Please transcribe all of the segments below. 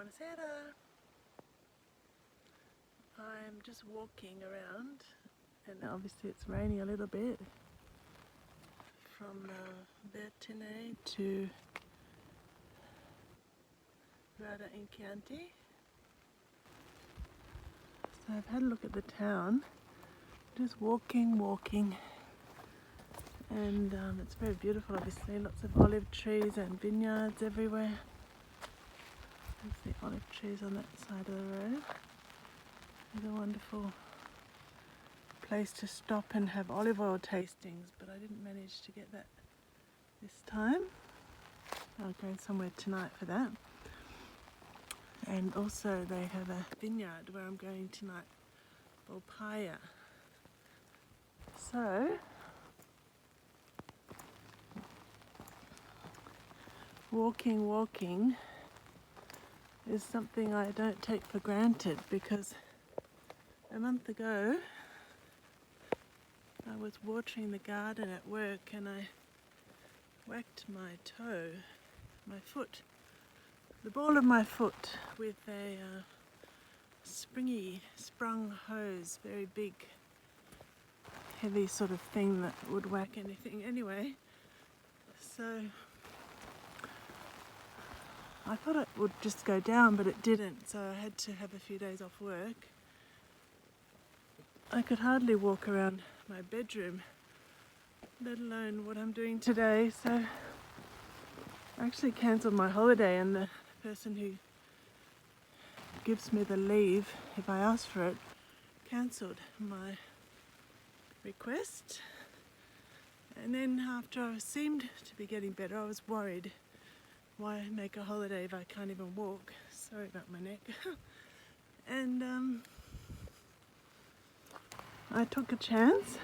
Buonasera. I'm just walking around, and obviously it's raining a little bit, from Vertine to Rada in Chianti. So I've had a look at the town, just walking, and it's very beautiful. Obviously, lots of olive trees and vineyards everywhere. There's the olive trees on that side of the road. It's a wonderful place to stop and have olive oil tastings, but I didn't manage to get that this time. I'll go somewhere tonight for that. And also they have a vineyard where I'm going tonight for paella. So walking is something I don't take for granted, because a month ago I was watering the garden at work and I whacked my toe, my foot, the ball of my foot, with a sprung hose, very big, heavy sort of thing that would whack anything. Anyway, so I thought it would just go down, but it didn't, so I had to have a few days off work. I could hardly walk around my bedroom, let alone what I'm doing today, so I actually cancelled my holiday, and the person who gives me the leave, if I ask for it, cancelled my request. And then after I seemed to be getting better, I was worried. Why make a holiday if I can't even walk? Sorry about my neck. And I took a chance,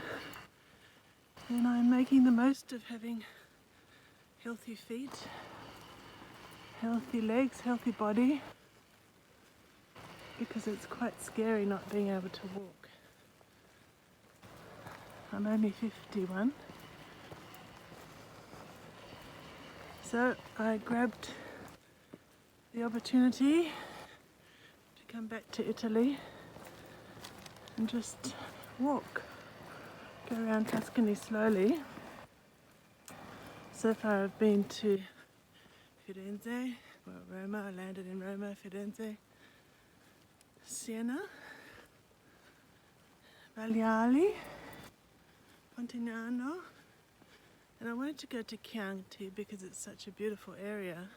and I'm making the most of having healthy feet, healthy legs, healthy body, because it's quite scary not being able to walk. I'm only 51. So I grabbed the opportunity to come back to Italy and just walk, go around Tuscany slowly. So far I've been to Firenze, Roma. I landed in Roma, Firenze, Siena, Cagliari, Pontignano, and I wanted to go to Chianti because it's such a beautiful area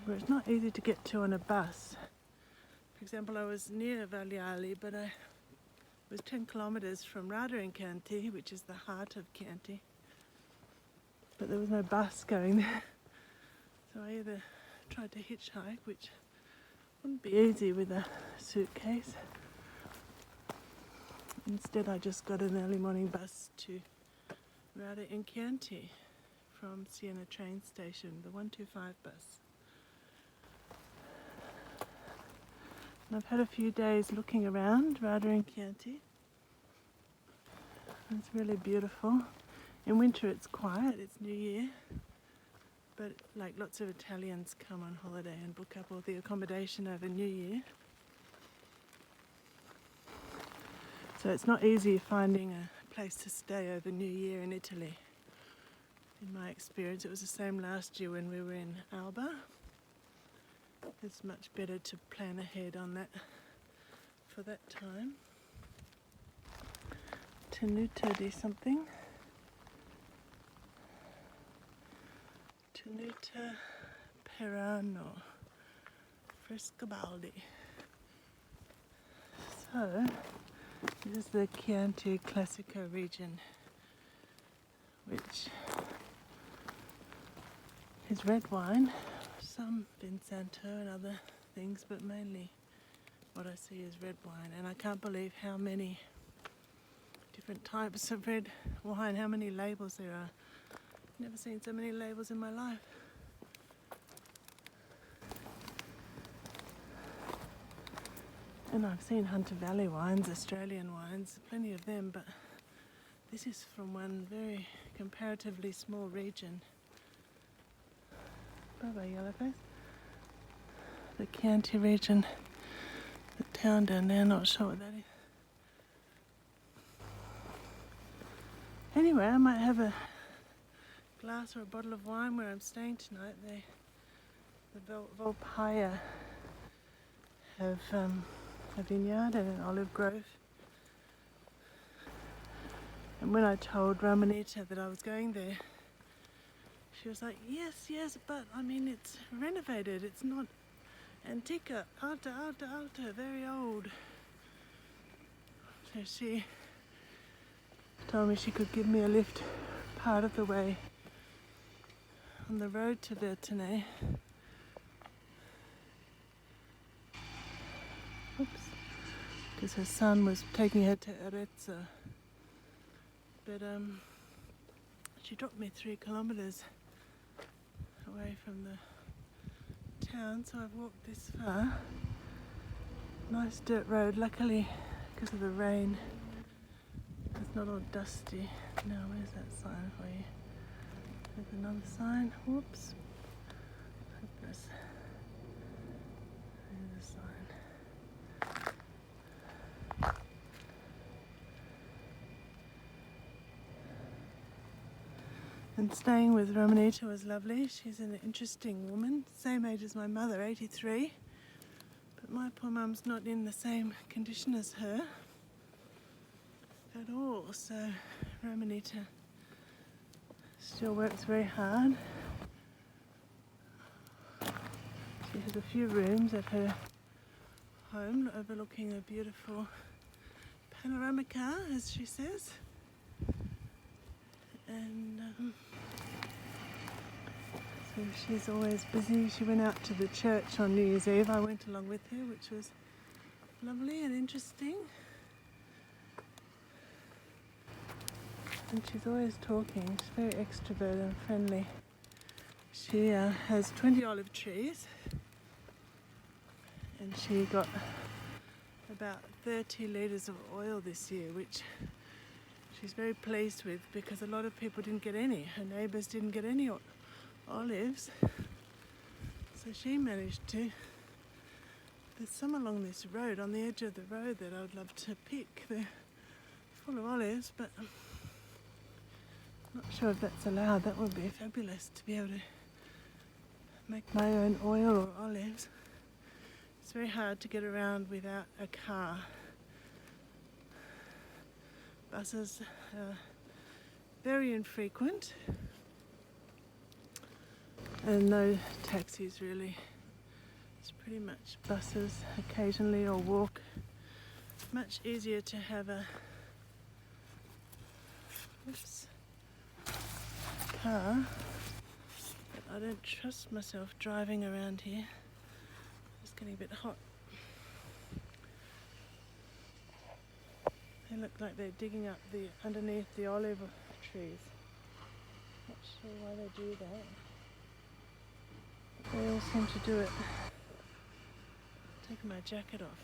where it's not easy to get to on a bus. For example, I was near Cagliari, but I was 10 kilometers from Rada in Chianti, which is the heart of Chianti, but there was no bus going there. So I either tried to hitchhike, which wouldn't be easy with a suitcase. Instead I just got an early morning bus to Rada in Chianti from Siena train station, the 125 bus. And I've had a few days looking around Rada in Chianti. It's really beautiful. In winter it's quiet, it's New Year, but like lots of Italians come on holiday and book up all the accommodation over New Year. So it's not easy finding a place to stay over New Year in Italy. In my experience, it was the same last year when we were in Alba. It's much better to plan ahead on that for that time. Tenuta di something. Tenuta Perano, Frescobaldi. So, this is the Chianti Classico region, which is red wine, some Vinsanto and other things, but mainly what I see is red wine. And I can't believe how many different types of red wine, how many labels there are. Never seen so many labels in my life. And I've seen Hunter Valley wines, Australian wines, plenty of them, but this is from one very comparatively small region. Bye bye, yellowface. the Chianti region, the town down there, not sure what that is. Anyway, I might have a glass or a bottle of wine where I'm staying tonight. The Volpaya have a vineyard and an olive grove. And when I told Ramonita that I was going there, she was like, yes, but I mean it's renovated, it's not Antica, alta, very old. So she told me she could give me a lift part of the way on the road to Vertine. Oops. Because her son was taking her to Arezzo. But she dropped me 3 kilometers away from the town, so I've walked this far. Nice dirt road, luckily because of the rain it's not all dusty. Now where's that sign for you? There's another sign. Whoops. Hopeless. There's a sign. And staying with Ramonita was lovely. She's an interesting woman, same age as my mother, 83. But my poor mum's not in the same condition as her at all. So Ramonita still works very hard. She has a few rooms at her home overlooking a beautiful panoramica, as she says. And so she's always busy. She went out to the church on New Year's Eve. I went along with her, which was lovely and interesting. And she's always talking. She's very extroverted and friendly. She has 20 olive trees, and she got about 30 litres of oil this year, which she's very pleased with because a lot of people didn't get any. Her neighbours didn't get any olives, so she managed to. There's some along this road, on the edge of the road, that I would love to pick. They're full of olives, but I'm not sure if that's allowed. That would be fabulous to be able to make my own oil or olives. It's very hard to get around without a car. Buses are very infrequent, and no taxis really. It's pretty much buses occasionally or walk. Much easier to have a car, but I don't trust myself driving around here. It's getting a bit hot. They look like they're digging up underneath the olive trees. Not sure why they do that. But they all seem to do it. Taking my jacket off.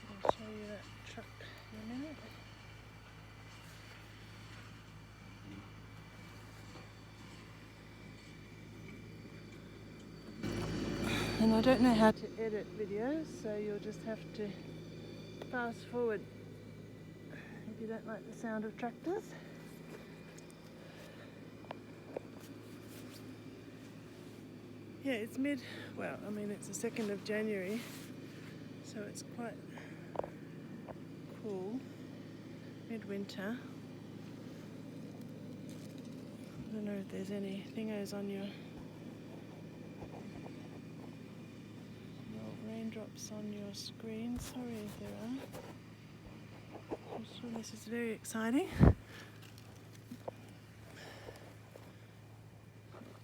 I'll show you that truck in a minute. And I don't know how to edit videos, so you'll just have to fast forward if you don't like the sound of tractors. Yeah, it's it's the 2nd of January, so it's quite cool, midwinter. I don't know if there's any thingos on your raindrops on your screen. Sorry if there are. I'm sure this is very exciting.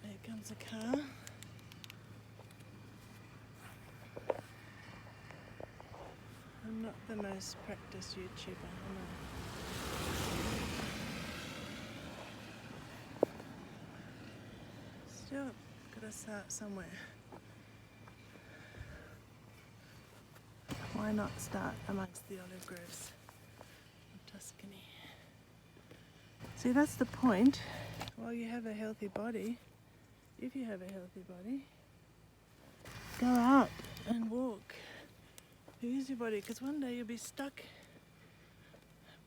There comes a car. I'm not the most practiced YouTuber, I know. Still, gotta start somewhere. Why not start amongst the olive groves of Tuscany? See, that's the point. While you have a healthy body, if you have a healthy body, go out and walk. Use your body, because one day you'll be stuck,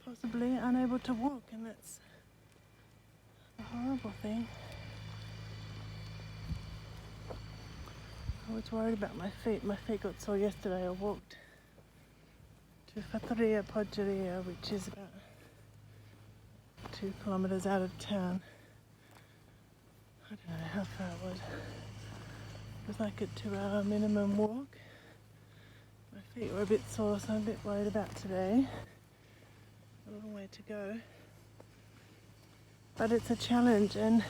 possibly unable to walk, and that's a horrible thing. I was worried about my feet. My feet got sore yesterday. I walked to Vertine, which is about 2 kilometres out of town. I don't know how far it was. It was like a 2-hour minimum walk. My feet were a bit sore, so I'm a bit worried about today. A long way to go. But it's a challenge, and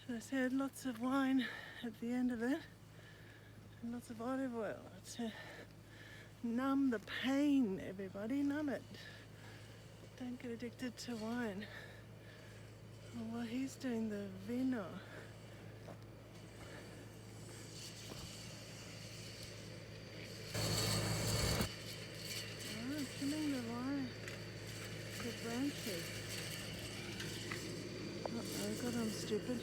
as I said, lots of wine at the end of it, and lots of olive oil to numb the pain, everybody, numb it. Don't get addicted to wine. Well, he's doing the vino. Oh, trimming the wine, the branches. Uh-oh, God, I'm stupid.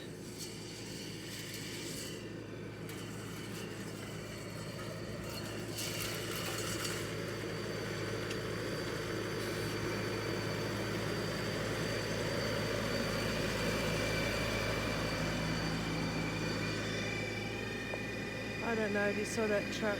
I don't know if you saw that truck.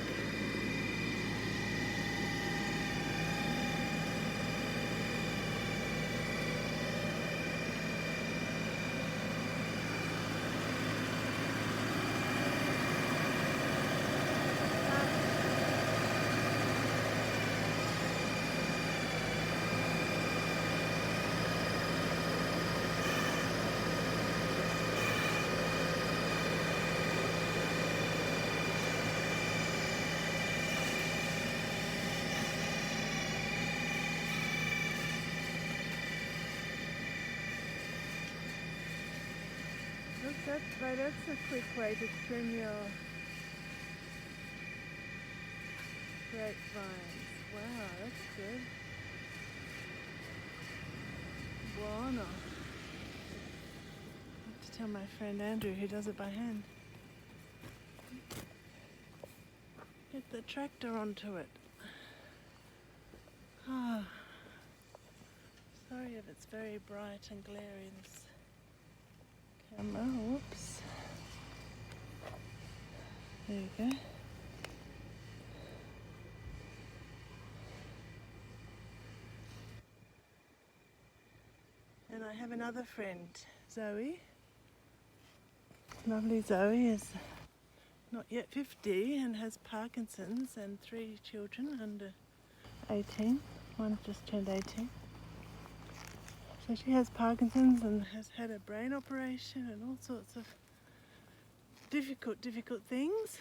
That's a quick way to trim your grapevines. Wow, that's good. Buono. I have to tell my friend Andrew who does it by hand. Get the tractor onto it. Ah, sorry if it's very bright and glary, this camera. Whoops. There you go. And I have another friend, Zoe. Lovely Zoe is not yet 50 and has Parkinson's and 3 children under 18. One just turned 18. So she has Parkinson's and has had a brain operation and all sorts of difficult things.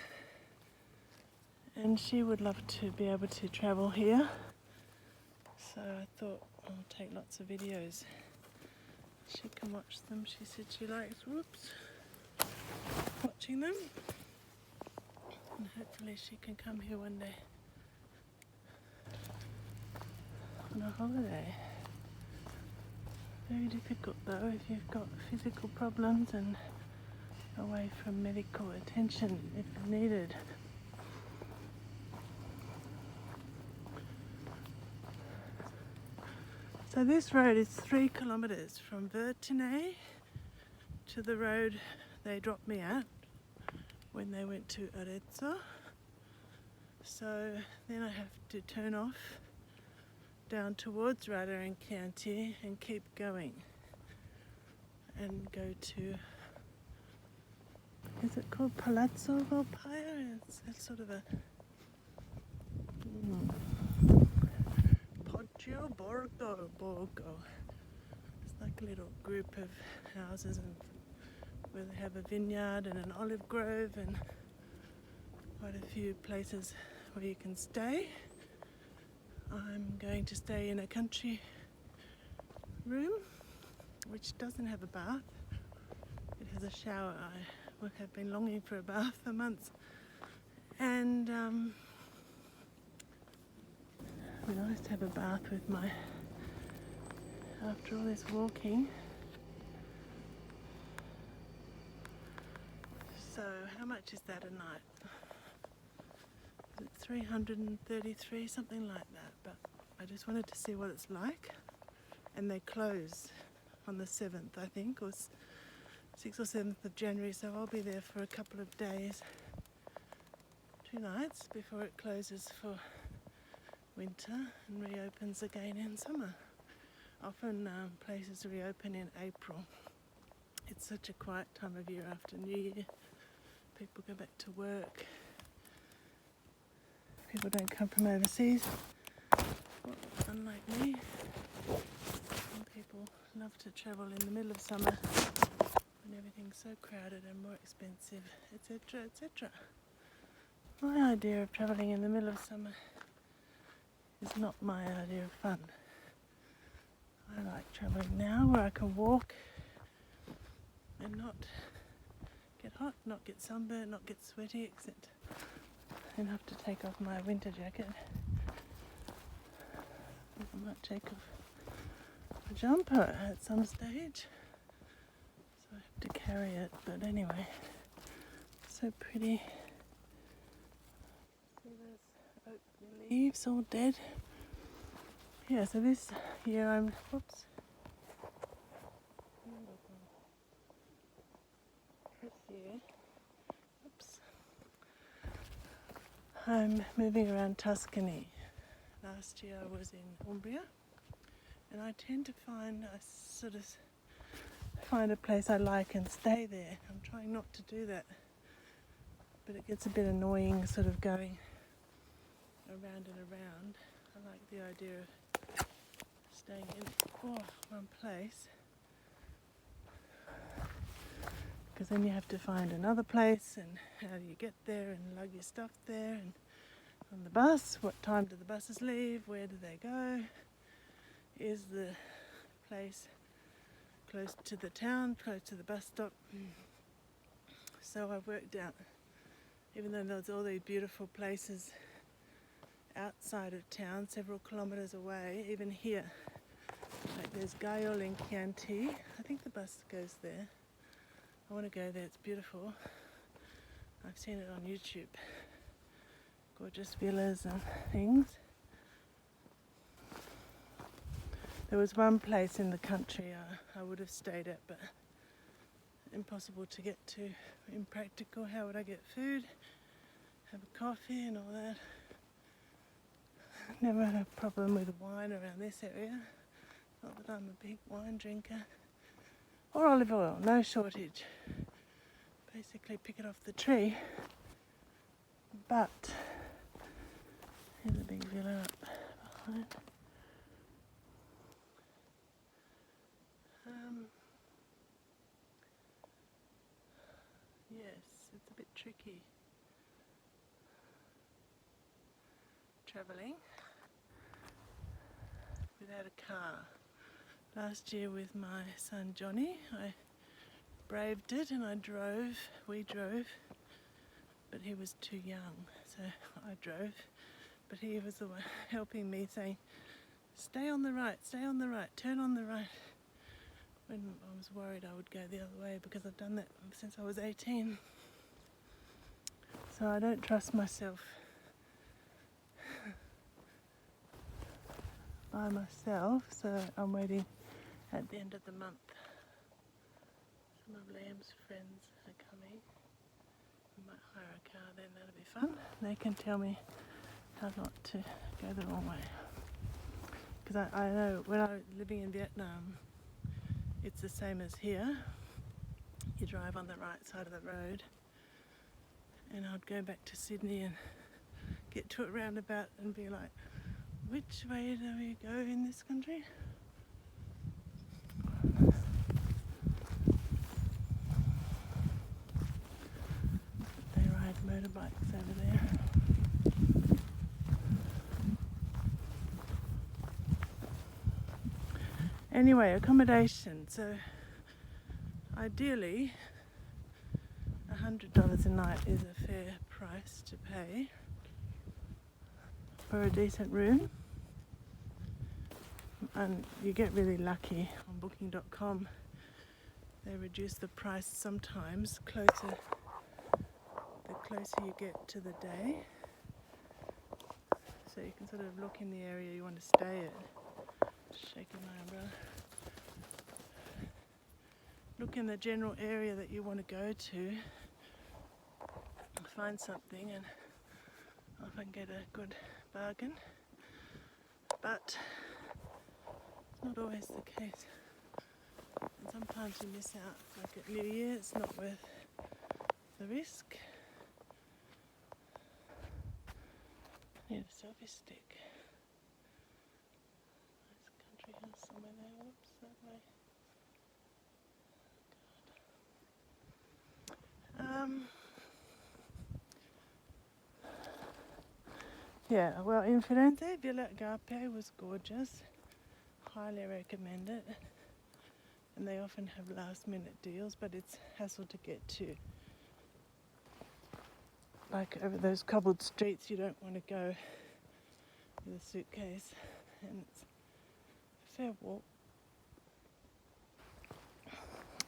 And she would love to be able to travel here. So I thought I'll take lots of videos. She can watch them. She said she likes, watching them. And hopefully she can come here one day on a holiday. Very difficult though if you've got physical problems and away from medical attention if needed. So this road is 3 kilometres from Vertine to the road they dropped me at when they went to Arezzo. So then I have to turn off down towards Rada and Chianti and keep going and go to, is it called Palazzo Volpaia? It's sort of a Poggio Borgo. It's like a little group of houses and where they have a vineyard and an olive grove and quite a few places where you can stay. I'm going to stay in a country room which doesn't have a bath. It has a shower. I would have been longing for a bath for months. And it'd be nice to have a bath with my after all this walking. So how much is that a night? Is it 333, something like that? But I just wanted to see what it's like. And they close on the 7th, I think, or 6th or 7th of January, so I'll be there for a couple of days, 2 nights before it closes for winter and reopens again in summer. Often places reopen in April. It's such a quiet time of year after New Year. People go back to work. People don't come from overseas, well, unlike me. Some people love to travel in the middle of summer when everything's so crowded and more expensive, etc., etc. My idea of travelling in the middle of summer is not my idea of fun. I like travelling now where I can walk and not get hot, not get sunburned, not get sweaty, except enough to take off my winter jacket. I might take off a jumper at some stage, so I have to carry it, but anyway, so pretty. See those oak leaves all dead? Yeah, so this year I'm, this year, I'm moving around Tuscany. Last year I was in Umbria, and I tend to find a place I like and stay there. I'm trying not to do that, but it gets a bit annoying sort of going around and around. I like the idea of staying in one place, because then you have to find another place, and how do you get there and lug your stuff there, and on the bus, what time do the buses leave, where do they go, is the place close to the town, close to the bus stop. So I've worked out, even though there's all these beautiful places outside of town, several kilometres away, even here, like there's Gaio in Chianti. I think the bus goes there. I want to go there, it's beautiful. I've seen it on YouTube. Gorgeous villas and things. There was one place in the country I would have stayed at, but impossible to get to, impractical. How would I get food, have a coffee and all that? Never had a problem with wine around this area. Not that I'm a big wine drinker. Or olive oil, no shortage. Basically pick it off the tree. But here's a big villa up behind. Yes, it's a bit tricky travelling without a car. Last year with my son Johnny, I braved it and we drove, but he was too young, so I drove. But he was the one helping me, saying, stay on the right, turn on the right. When I was worried I would go the other way, because I've done that since I was 18. So I don't trust myself by myself, so I'm waiting at the end of the month. Some of Liam's friends are coming. I might hire a car then, that'll be fun. They can tell me how not to go the wrong way. Because I know when I was living in Vietnam, it's the same as here. You drive on the right side of the road, and I'd go back to Sydney and get to a roundabout and be like, which way do we go in this country? They ride motorbikes over there. Anyway, accommodation. So ideally, $100 a night is a fair price to pay for a decent room. and you get really lucky on booking.com. They reduce the price sometimes the closer you get to the day. So you can sort of look in the area you want to stay at. Just shaking my umbrella. Look in the general area that you want to go to, find something, and often get a good bargain. But it's not always the case. And sometimes you miss out, like at New Year, it's not worth the risk. I need a selfie stick. Nice country house somewhere there. Whoops, that way. Yeah, well, in Firenze, Villa Agape was gorgeous. Highly recommend it. And they often have last minute deals, but it's hassle to get to. Like over those cobbled streets, you don't want to go with a suitcase, and it's a fair walk.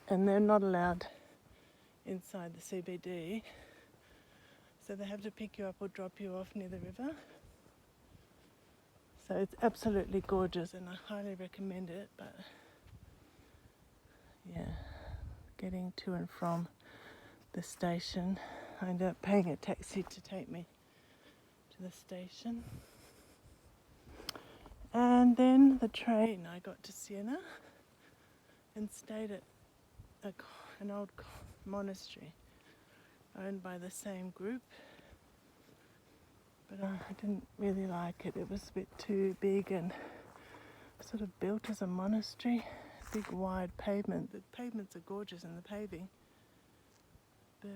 And they're not allowed inside the CBD, so they have to pick you up or drop you off near the river. So it's absolutely gorgeous, and I highly recommend it. But yeah, getting to and from the station, I ended up paying a taxi to take me to the station. And then the train, I got to Siena and stayed at an old monastery owned by the same group. But I didn't really like it. It was a bit too big and sort of built as a monastery. Big wide pavement. The pavements are gorgeous in the paving. But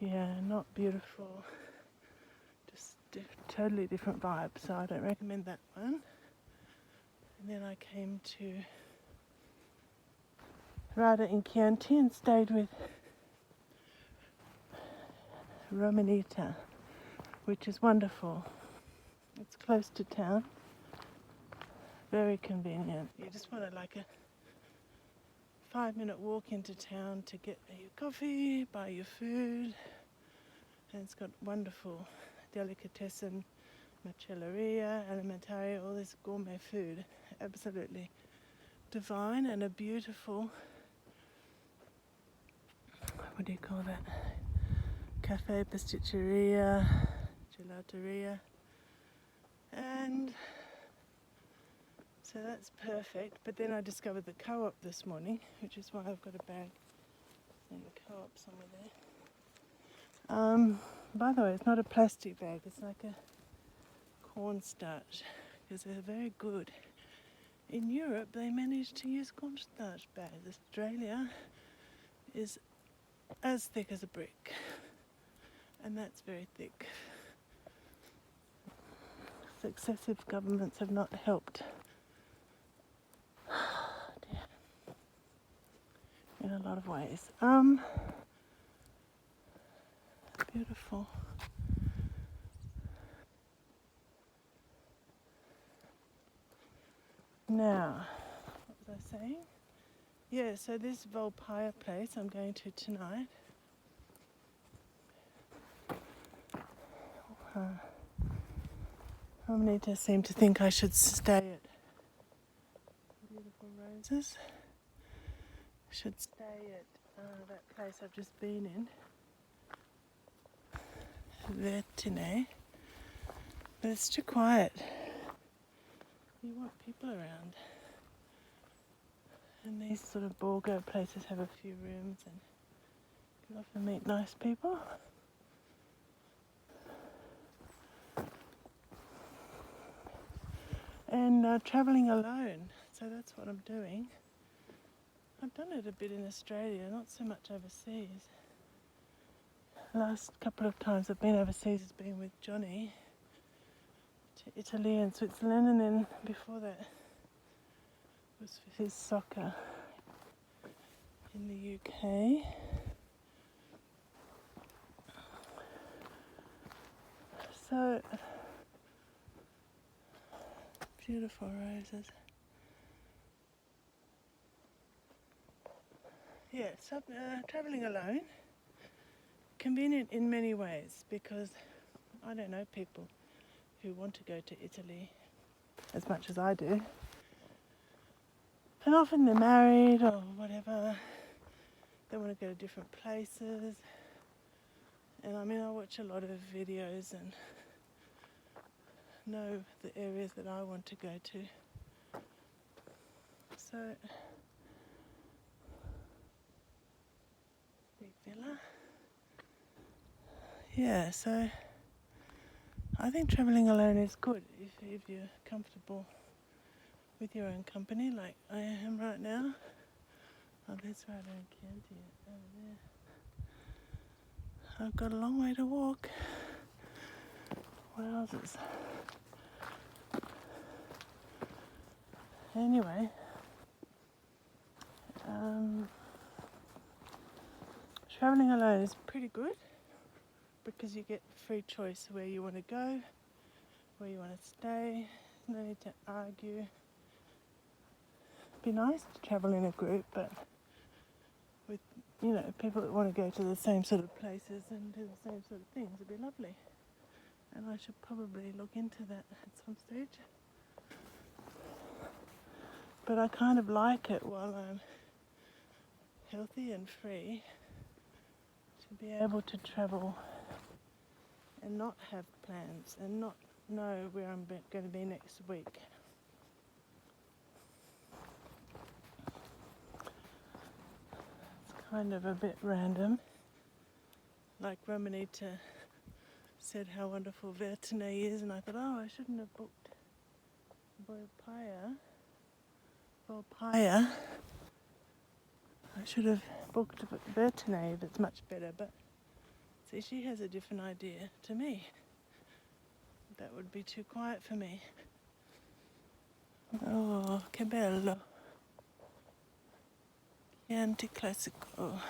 yeah, not beautiful. Just totally different vibe. So I don't recommend that one. And then I came to Rada in Chianti and stayed with Romanita, which is wonderful. It's close to town, very convenient. You just want like a 5-minute walk into town to get your coffee, buy your food, and it's got wonderful delicatessen, macelleria, alimentaria, all this gourmet food. Absolutely divine, and a beautiful, what do you call that? Cafe, pasticceria, gelateria, and so that's perfect. But then I discovered the co-op this morning, which is why I've got a bag in the co-op somewhere there. By the way, it's not a plastic bag, it's like a cornstarch, because they're very good. In Europe, they managed to use cornstarch bags. Australia is as thick as a brick, and that's very thick. Successive governments have not helped. In a lot of ways. Beautiful. Now, what was I saying? Yeah, so this Volpire place I'm going to tonight. Romanita seemed to think I should stay at Beautiful Roses. Should stay at that place I've just been in, Vertine, but it's too quiet. You want people around, and these sort of Borgo places have a few rooms and you can often meet nice people. And travelling alone, so that's what I'm doing. I've done it a bit in Australia, not so much overseas. Last couple of times I've been overseas has been with Johnny to Italy and Switzerland, and then before that was for his soccer in the UK. So Beautiful roses. Yeah, so travelling alone, convenient in many ways because I don't know people who want to go to Italy as much as I do. And often they're married or whatever, they want to go to different places. And I mean, I watch a lot of videos and know the areas that I want to go to. So, big villa. Yeah, so I think travelling alone is good if you're comfortable with your own company like I am right now. Oh, that's right, I don't Chianti over there. I've got a long way to walk. Wowzers. Anyway, travelling alone is pretty good because you get free choice where you want to go, where you want to stay. There's no need to argue. It'd be nice to travel in a group, but with, you know, people that want to go to the same sort of places and do the same sort of things, it'd be lovely. And I should probably look into that at some stage. But I kind of like it while I'm healthy and free to be able to travel and not have plans and not know where I'm going to be next week. It's kind of a bit random. Like Romanita said how wonderful Vertine is, and I thought, oh, I shouldn't have booked Volpaia. I should have booked Vertine, that's much better, but see, she has a different idea to me. That would be too quiet for me. Oh, che bello. Chianti classico.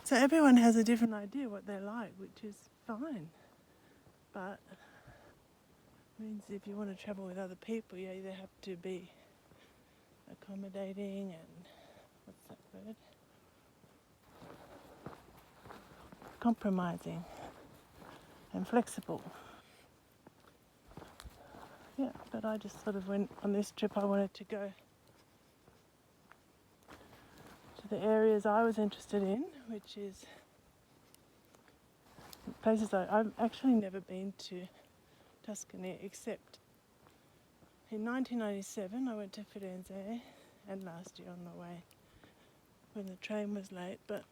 So everyone has a different idea what they like, which is fine. But it means if you want to travel with other people, you either have to be accommodating and, what's that word? Compromising and flexible. Yeah, but I just sort of went on this trip, I wanted to go to the areas I was interested in, which is places I've actually never been to Tuscany except in 1997 I went to Firenze and last year on the way when the train was late, but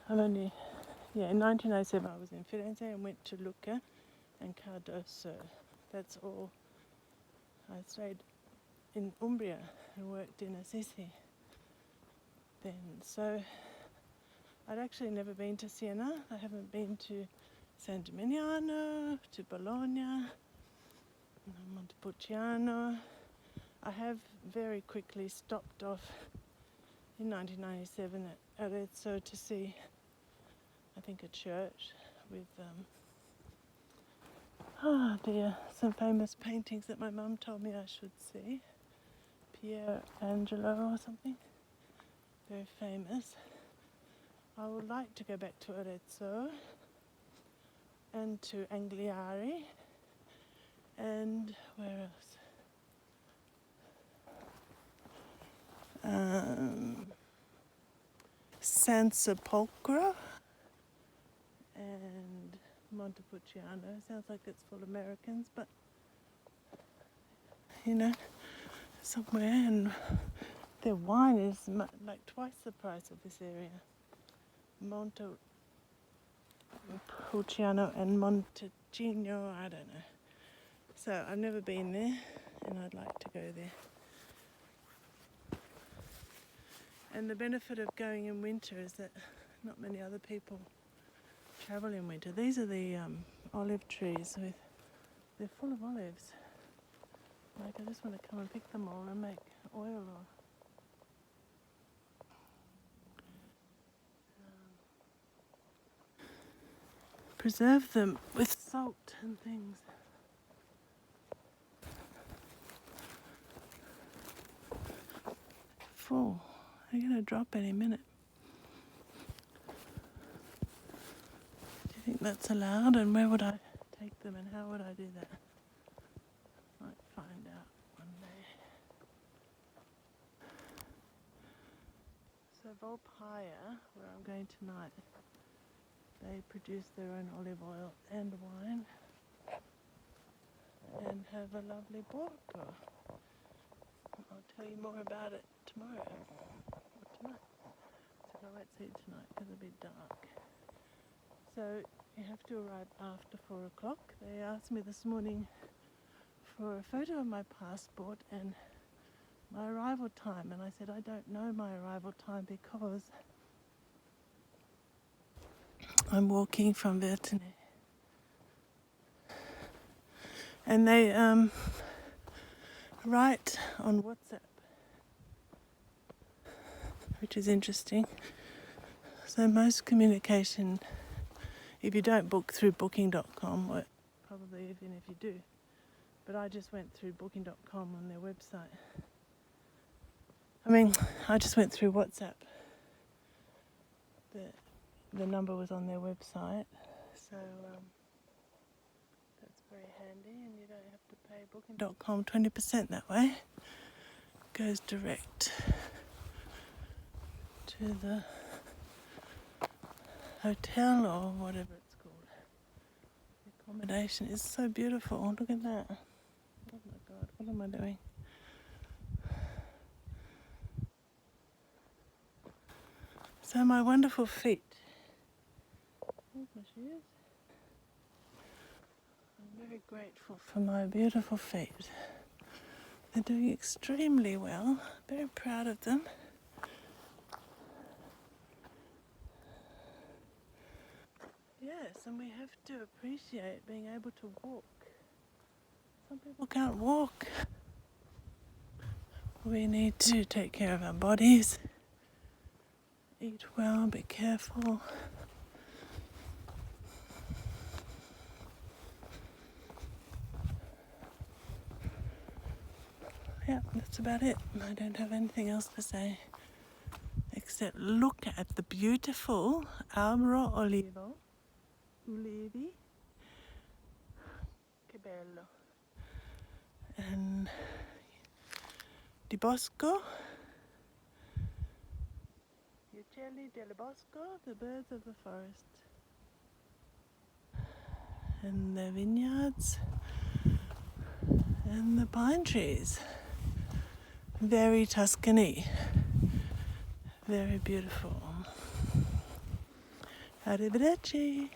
in 1997 I was in Firenze and went to Lucca and Cardoso. That's all. I stayed in Umbria and worked in Assisi then. So I'd actually never been to Siena. I haven't been to San Gimignano, to Bologna, Montepulciano. I have very quickly stopped off in 1997 at Arezzo to see, I think, a church with some famous paintings that my mum told me I should see. Pier Angelo or something. Very famous. I would like to go back to Arezzo and to Angliari and where else? San Sepolcro and Montepulciano. Sounds like it's full of Americans, but you know, somewhere. And their wine is like twice the price of this area. Montepulciano and Montalcino, I don't know. So I've never been there and I'd like to go there. And the benefit of going in winter is that not many other people travel in winter. These are the olive trees they're full of olives. Like I just want to come and pick them all and make oil or preserve them with salt and things. Full. They're going to drop any minute. Do you think that's allowed? And where would I take them and how would I do that? Might find out one day. So Volpaya, where I'm going tonight, they produce their own olive oil and wine and have a lovely porco. I'll tell you more about it tomorrow or tonight. So I won't see it tonight because it'll be dark. So you have to arrive after 4 o'clock. They asked me this morning for a photo of my passport and my arrival time, and I said I don't know my arrival time because I'm walking from Vertine. And they write on WhatsApp, which is interesting. So most communication, if you don't book through booking.com, or probably even if you do, but I just went through booking.com on their website. I just went through WhatsApp. The number was on their website, so that's very handy, and you don't have to pay booking.com 20% that way. It goes direct to the hotel or whatever it's called. The accommodation is so beautiful. Look at that. Oh my God, what am I doing? So my wonderful feet. Here's my shoes. I'm very grateful for my beautiful feet. They're doing extremely well. Very proud of them. Yes, and we have to appreciate being able to walk. Some people can't walk. We need to take care of our bodies. Eat well, be careful. Yeah, that's about it. I don't have anything else to say except look at the beautiful albero ulivi. Che bello. And di bosco. Gli uccelli del bosco, the birds of the forest. And the vineyards. And the pine trees. Very Tuscany. Very beautiful. Arrivederci.